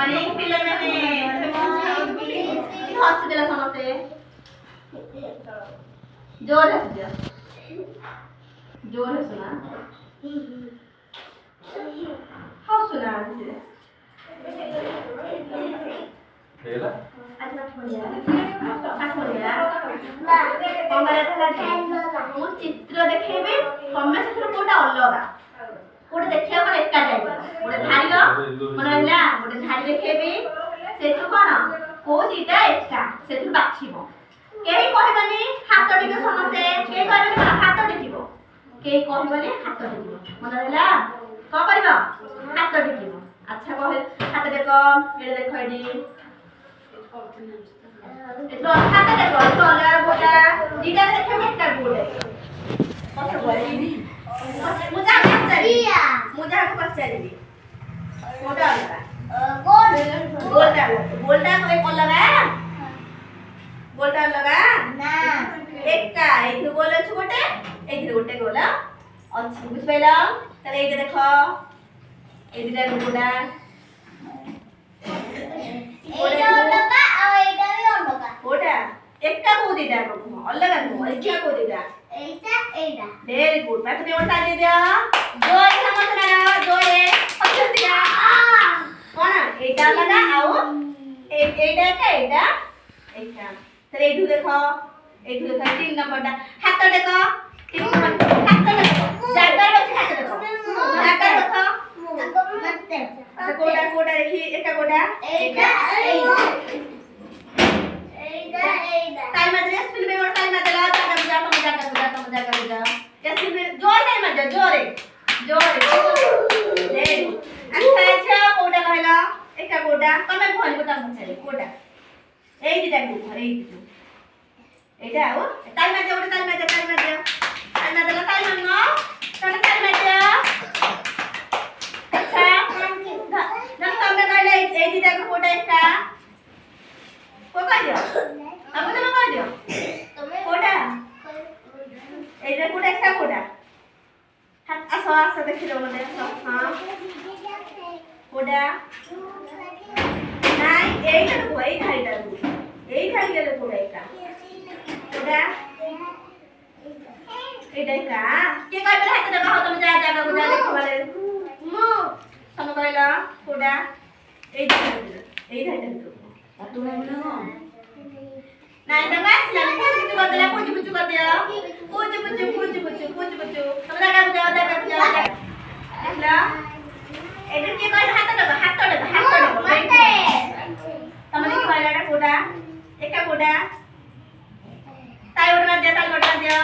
morning पिल्लाମାନେ हंस देला समते जोर हंस दिया जोर है सुना हाँ सुना दिसे हेला आज पाठ पढ़िया कमरा था मु चित्र देखेबे कमे से कोटा अलगा कोटे देखिया कोन एका टाइप गोटे धाड़ी मन रहला गोटे धाड़ी देखेबे सेथु कोन को दिटा एका सेथु बाछिबो केही कहबनी हाथ टिके समते के कहबनी हाथ टिकिबो केही कहबनी हाथ टिकिबो मन रहला को करबो हाथ टिकिबो अच्छा कहे हाथ देखो एडे देखो एडी एतो हाथ देखो तो अलगा गोटा दिटा देखेबे एका गोटे कत बोली मुझे को पचारिबी कोटा अलगा गोलटा कोई अलगा ना एका एथु गोल अछि गोटे एथु गोटे गोल अछि बुझ पाइला तले एटा देखो ए दिटा गोटा एटा अलगा आ एटा भी अलगा गोटा एका को दिटा को अलगा को एका को दिटा एटा वेरी गुड बाकी दे ओटा दे दिया जोय समझना जोय अच्छे दिया कोन एटा लगा आओ एटा का एटा एटा तरे एठू देखो 3 नंबरटा हाथ देखो 3 नंबर हाथ देखो जागर बस हाथ देखो जागर बस मत कोटा कोटा देखी एका कोटा एटा टाइम एड्रेस फिल्म में और टाइम दला जागा बुझा या फिल्म जोर टाइम आ जोरे जोरे ले अच्छा कोटा कहला एका कोटा तमे भल कोटा पछारे कोटा एई दिटा को एई दिटा एटा हो टाइम आ जोरे टाइम दला टाइम न तने टाइम आ अच्छा नम तमे कहला एई दिटा को कोटा एका को कह दियो अब तुम कह दियो कोटा एटा कोटा एकटा कोटा हाथ आसो देखिलो मने हां कोटा नाइ एटा को एई धाड़ी गेले कोटा एका कोटा एटा का के कहबे हाथ दे कहो तुम जागा बुझा देखो वाले मो तुम कहला कोटा एई धाड़ी और तुम बोलो नहीं तो बस ले कुछ कर दिया कुछ कर दिया कुछ तुम लगा जाओ देखला एडर के कह हाथ दे तुम ने कहला कोटा एका कोटा ताई ओडना दिया